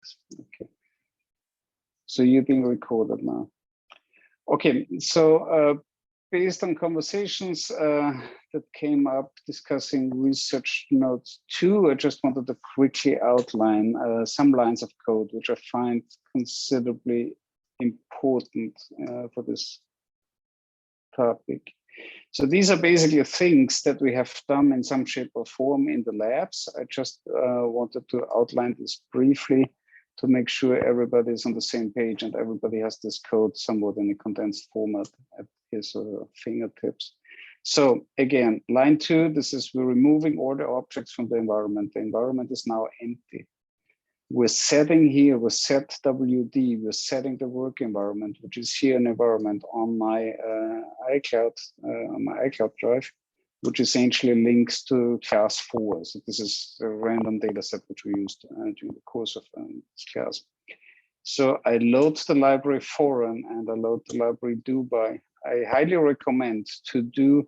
statistics. Okay. So you're being recorded now. Okay, so based on conversations that came up discussing research notes 2, I just wanted to quickly outline some lines of code which I find considerably important for this topic. So these are basically things that we have done in some shape or form in the labs. I just wanted to outline this briefly to make sure everybody is on the same page and everybody has this code somewhat in a condensed format at his fingertips. So again, line 2, this is we're removing all the objects from the environment. The environment is now empty. We're setting here, we're set WD, we're setting the work environment, which is here an environment on my iCloud drive, which essentially links to class 4. So this is a random data set which we used during the course of this class. So I load the library foreign and I load the library Dubai. I highly recommend to do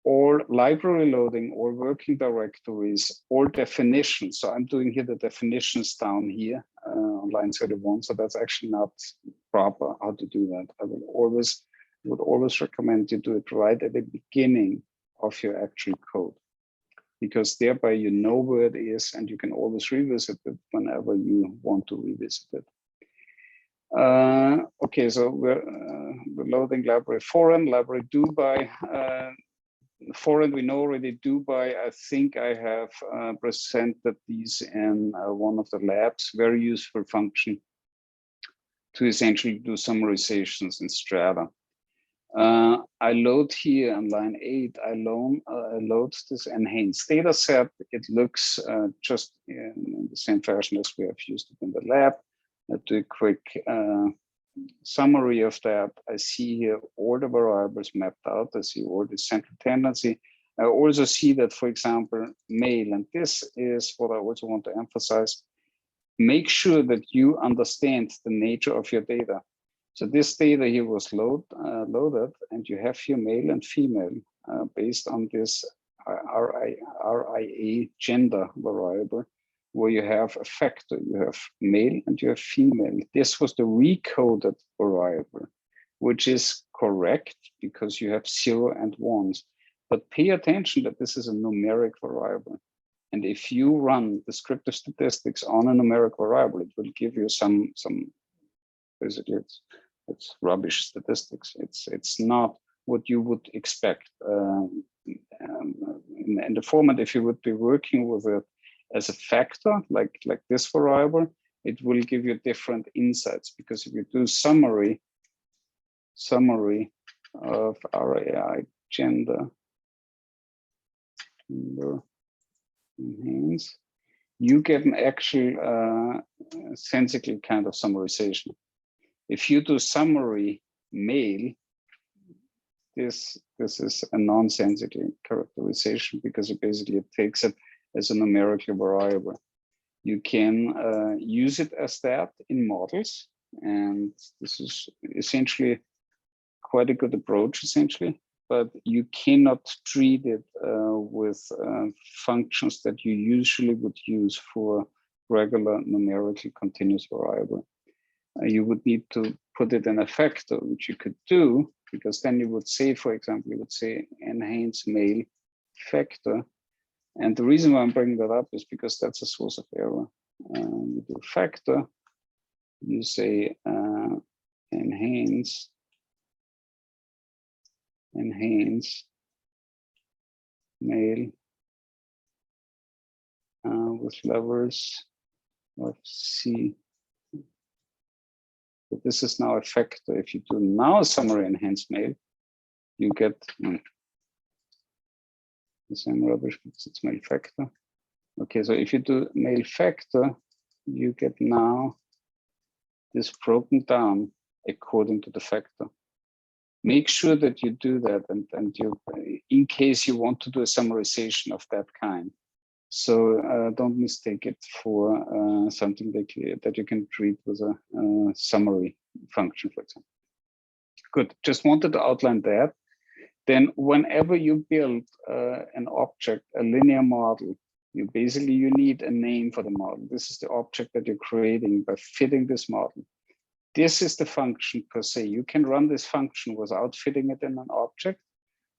all library loading, all working directories, all definitions. So I'm doing here the definitions down here on line 31. So that's actually not proper how to do that. I would always recommend you do it right at the beginning of your actual code, because thereby you know where it is and you can always revisit it whenever you want to revisit it. Okay, so we're loading library foreign, library Dubai. Foreign, we know already Dubai. I think I have presented these in one of the labs. Very useful function to essentially do summarizations in Strata. I load here on line 8, I load this enhanced data set. It looks just in the same fashion as we have used it in the lab. I'll do a quick summary of that. I see here all the variables mapped out. I see all the central tendency. I also see that, for example, male, and this is what I also want to emphasize. Make sure that you understand the nature of your data. So this data here was loaded, and you have here male and female based on this RIA gender variable, where you have a factor, you have male and you have female. This was the recoded variable, which is correct because you have 0 and 1s. But pay attention that this is a numeric variable. And if you run descriptive statistics on a numeric variable, it will give you some basically it's rubbish statistics. It's not what you would expect in the format. If you would be working with it as a factor, like this variable, it will give you different insights, because if you do summary of RAI gender enhance, you get an actual sensical kind of summarization. If you do summary male, this is a nonsensical characterization, because it basically takes it as a numerical variable. You can use it as that in models, and this is essentially quite a good approach, essentially, but you cannot treat it with functions that you usually would use for regular numerical continuous variable. You would need to put it in a factor, which you could do, because then you would say, for example, you would say enhance male factor. And the reason why I'm bringing that up is because that's a source of error. You do factor, you say enhance male with levels of C. But this is now a factor. If you do now summary enhance male, you get the same rubbish because it's male factor. Okay, so if you do male factor, you get now this broken down according to the factor. Make sure that you do that, and you, in case you want to do a summarization of that kind. So don't mistake it for something that you can treat with a summary function, for example. Good, just wanted to outline that. Then whenever you build an object, a linear model, You need a name for the model. This is the object that you're creating by fitting this model. This is the function per se. You can run this function without fitting it in an object,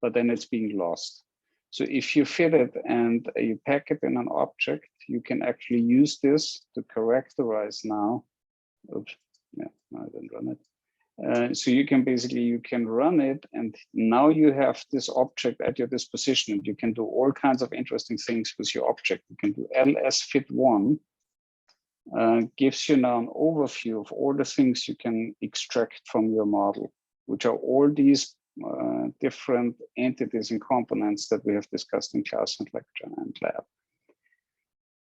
but then it's being lost. So if you fit it and you pack it in an object, you can actually use this to characterize now. Oops, yeah, no, I didn't run it. So you can run it, and now you have this object at your disposition, and you can do all kinds of interesting things with your object. You can do ls fit1, gives you now an overview of all the things you can extract from your model, which are all these different entities and components that we have discussed in class and lecture and lab.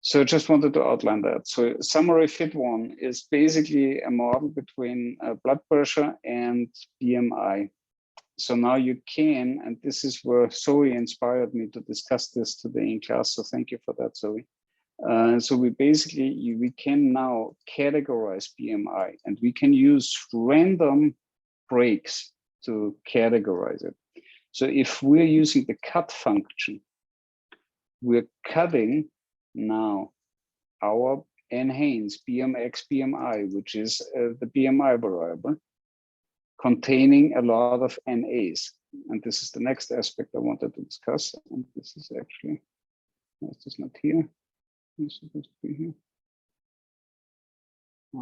So I just wanted to outline that. So summary fit1 is basically a model between blood pressure and BMI. So now you can, and this is where Zoe inspired me to discuss this today in class. So thank you for that, Zoe. So we can now categorize BMI, and we can use random breaks to categorize it. So if we're using the cut function, we're cutting now our enhance BMX BMI, which is the BMI variable, containing a lot of NAs. And this is the next aspect I wanted to discuss. And this is actually, this is not here. It's supposed to be here. I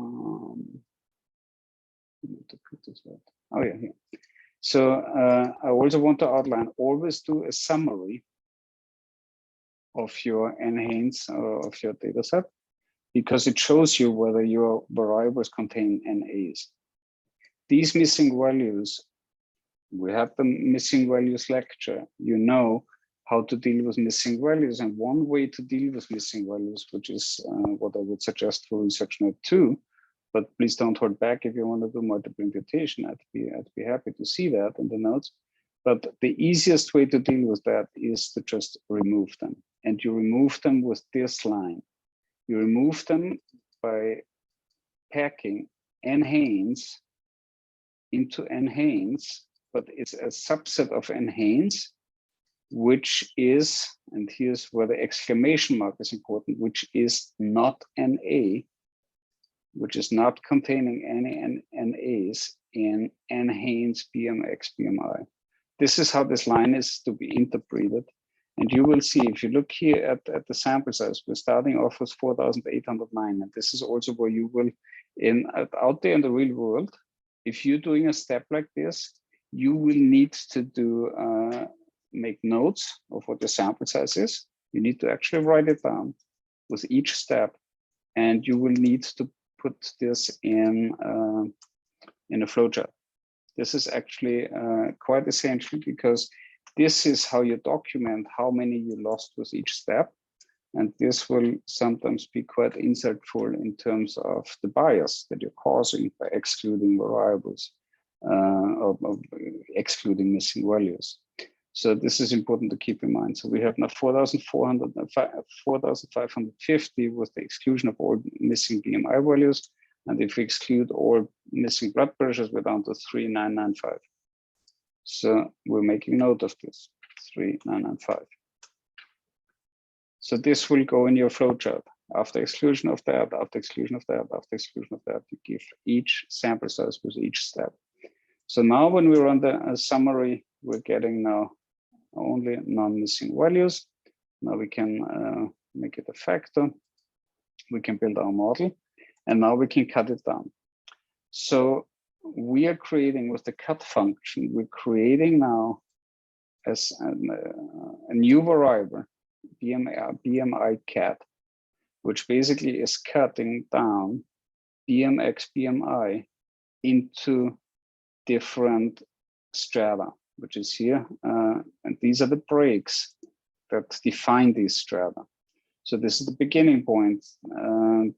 need to put this out. Oh yeah, here. So I also want to outline, always do a summary of your enhance of your data set, because it shows you whether your variables contain NAs. These missing values, we have the missing values lecture. You know how to deal with missing values, and one way to deal with missing values, which is what I would suggest for research note 2, but please don't hold back if you want to do multiple imputation. I'd be happy to see that in the notes. But the easiest way to deal with that is to just remove them. And you remove them with this line. You remove them by packing enhance into enhance, but it's a subset of enhance, which is, and here's where the exclamation mark is important, which is not NA, which is not containing any NAs in enhance BMX BMI. This is how this line is to be interpreted. And you will see, if you look here at the sample size, we're starting off with 4,809. And this is also where you will, out there in the real world, if you're doing a step like this, you will need to do make notes of what the sample size is. You need to actually write it down with each step. And you will need to put this in a flowchart. This is actually quite essential, because this is how you document how many you lost with each step. And this will sometimes be quite insightful in terms of the bias that you're causing by excluding variables or excluding missing values. So this is important to keep in mind. So we have now 4,550 with the exclusion of all missing BMI values. And if we exclude all missing blood pressures, we're down to 3,995. So we're making note of this, 3,995. So this will go in your flowchart. After exclusion of that, after exclusion of that, after exclusion of that, you give each sample size with each step. So now when we run the summary, we're getting now only non-missing values. Now we can make it a factor. We can build our model, and now we can cut it down. So we are creating with the cut function, we're creating now as a new variable, BMI cat, which basically is cutting down BMX BMI into different strata, which is here. And these are the breaks that define these strata. So this is the beginning point.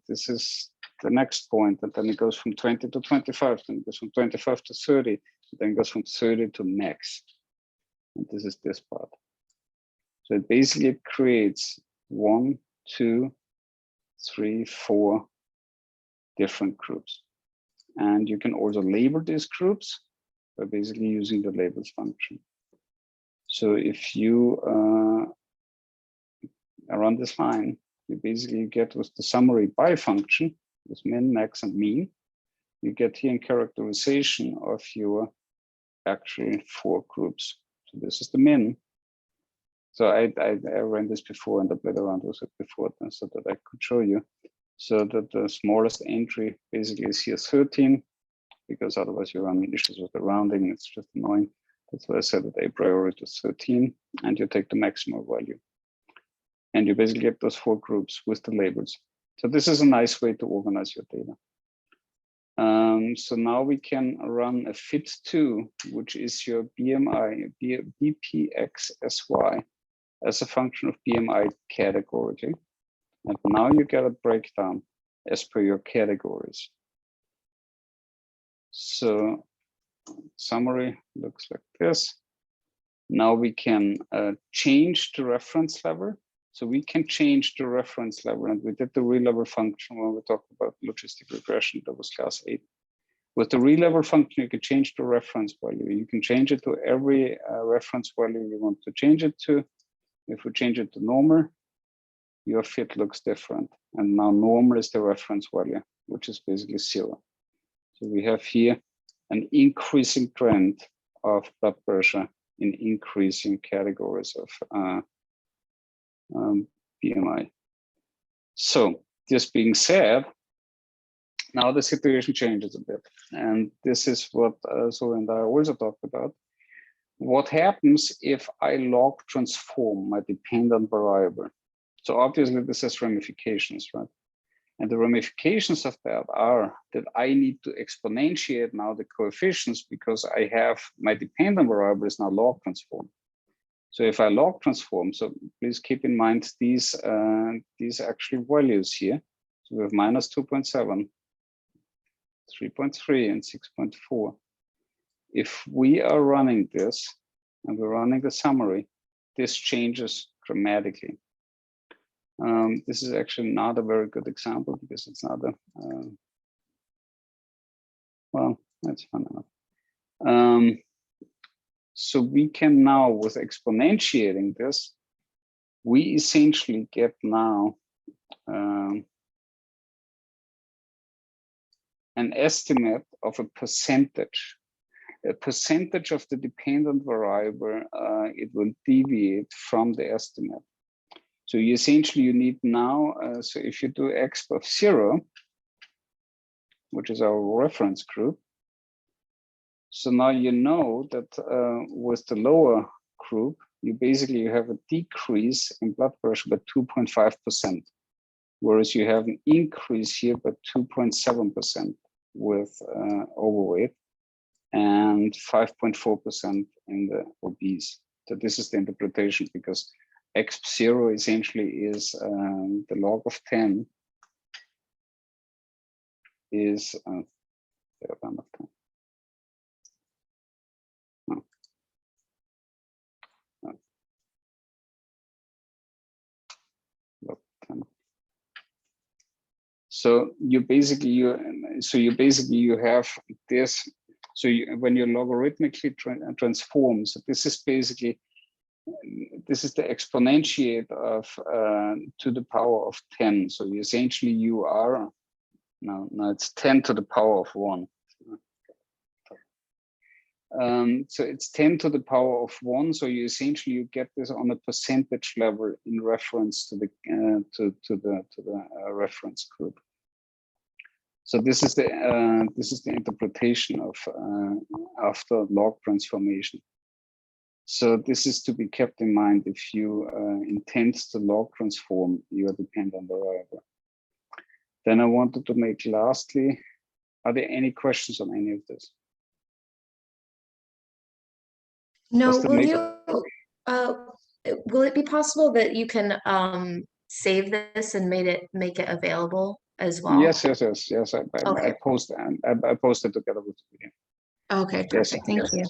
This is the next point, and then it goes from 20 to 25, then it goes from 25 to 30, then it goes from 30 to max. And this is this part. So it basically creates 1, 2, 3, 4 different groups. And you can also label these groups by basically using the labels function. So if you around this line, you basically get with the summary by function, with min, max, and mean, you get here in characterization of your actual 4 groups. So this is the min. So I ran this before and I played around with it before so that I could show you. So that the smallest entry basically is here 13, because otherwise you run issues with the rounding. It's just annoying. That's why I said that a priori to 13, and you take the maximum value. And you basically get those 4 groups with the labels. So this is a nice way to organize your data. So now we can run a fit2, which is your BMI, BPXSY, as a function of BMI category. And now you get a breakdown as per your categories. So summary looks like this. Now we can change the reference level. So we can change the reference level, and we did the re-level function when we talked about logistic regression. That was class 8. With the re-level function, you can change the reference value. You can change it to every reference value you want to change it to. If we change it to normal, your fit looks different. And now normal is the reference value, which is basically 0. So we have here an increasing trend of blood pressure in increasing categories of BMI. So this being said, now the situation changes a bit. And this is what Zoe and I also talked about. What happens if I log transform my dependent variable? So obviously this has ramifications, right? And the ramifications of that are that I need to exponentiate now the coefficients, because I have my dependent variable is now log transform. So if I log transform, so please keep in mind these actual values here. So we have minus 2.7, 3.3, and 6.4. If we are running this and we're running the summary, this changes dramatically. This is actually not a very good example because it's not a, well, that's fun enough. So we can now, with exponentiating this, we essentially get now an estimate of a percentage of the dependent variable. It will deviate from the estimate. So you essentially, you need now, so if you do exp of 0, which is our reference group, so now you know that with the lower group, you basically have a decrease in blood pressure by 2.5%, whereas you have an increase here by 2.7% with overweight and 5.4% in the obese. So this is the interpretation, because exp0 essentially is the log of 10 is the log of 10. So you basically you have this. So when you logarithmically transform, so this is basically, this is the exponentiate of to the power of 10. So you essentially you are now it's 10 to the power of 1. So it's 10 to the power of 1. So you essentially you get this on a percentage level in reference to the reference group. So this is the interpretation of after log transformation. So this is to be kept in mind if you intend to log transform your dependent variable. Then I wanted to make lastly, are there any questions on any of this? No, will it be possible that you can save this and make it available as well? Yes. I posted together with the video. Okay, perfect. Thank you.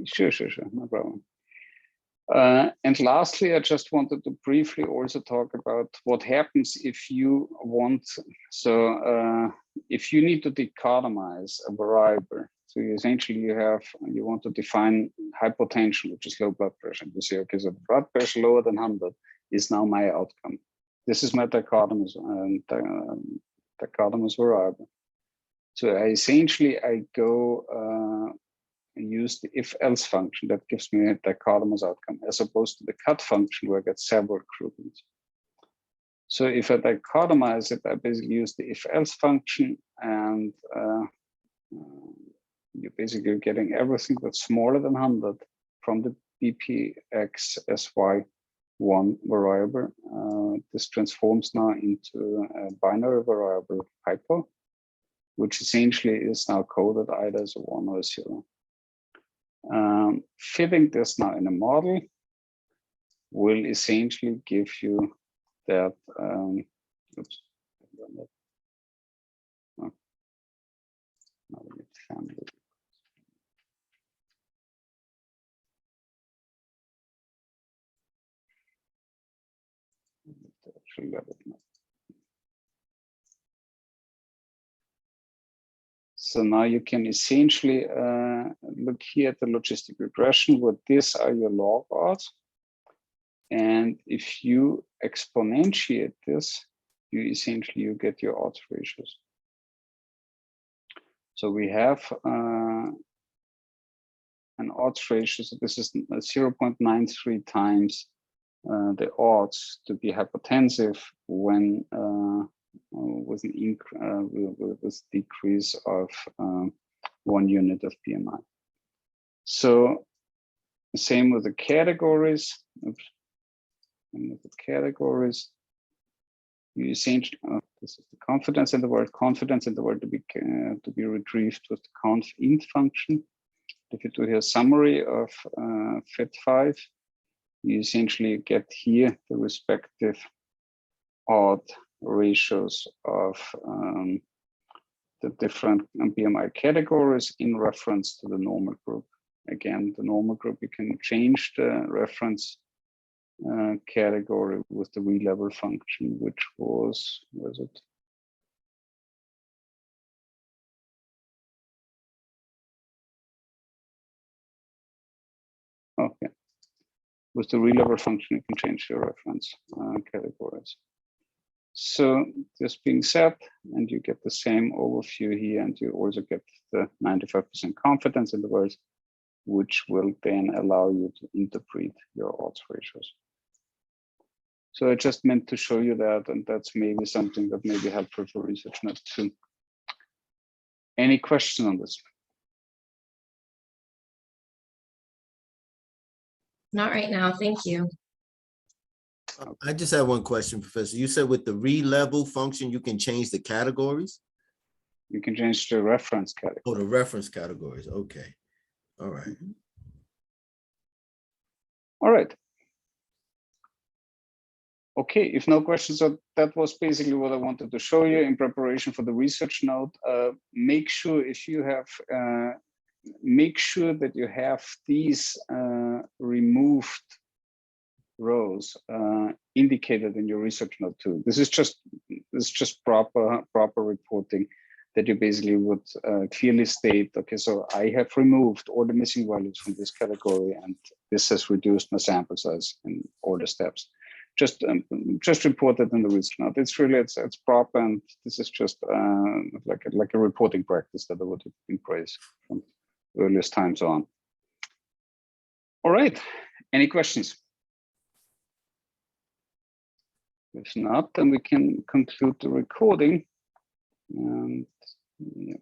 Sure, no problem. And lastly, I just wanted to briefly also talk about what happens if you want. So if you need to dichotomize a variable, so essentially you want to define hypotension, which is low blood pressure. And you say, okay, so blood pressure lower than 100 is now my outcome. This is my dichotomous variable. So I go use the if-else function that gives me a dichotomous outcome, as opposed to the cut function where I get several groupings. So if I dichotomize it, I basically use the if-else function, and you're basically getting everything that's smaller than 100 from the BPXSY1 variable. This transforms now into a binary variable hypo, which essentially is now coded either as a 1 or a 0. Fitting this now in a model will essentially give you that. Oops. Oh. Now we need family. Actually got it now. So now you can essentially look here at the logistic regression, where these are your log odds. And if you exponentiate this, you get your odds ratios. So we have an odds ratio. So this is 0.93 times the odds to be hypotensive when with decrease of 1 unit of BMI. So same with the categories. Oops. And with the categories, you essentially this is the confidence interval. Confidence interval to be retrieved with the conf-int function. If you do here a summary of FIT5, you essentially get here the respective odd ratios of the different BMI categories in reference to the normal group. Again, the normal group, you can change the reference category with the re-level function, which was it? Okay. With the re-level function, you can change your reference categories. So this being said, and you get the same overview here, and you also get the 95% confidence intervals, which will then allow you to interpret your odds ratios. So I just meant to show you that, and that's maybe something that may be helpful for research note too. Any question on this? Not right now, thank you. I just have one question, Professor. You said with the re-level function, you can change the categories? You can change the reference category. Oh, the reference categories. Okay. All right. All right. Okay, if no questions, that was basically what I wanted to show you in preparation for the research note. Make sure if you have, make sure that you have these removed rows indicated in your research note too. This is just proper reporting, that you basically would clearly state, okay, so I have removed all the missing values from this category, and this has reduced my sample size in all the steps. Just report it in the research note. It's really it's proper, and this is just like a reporting practice that I would embrace from earliest times on. All right, any questions? If not, then we can conclude the recording. And yeah.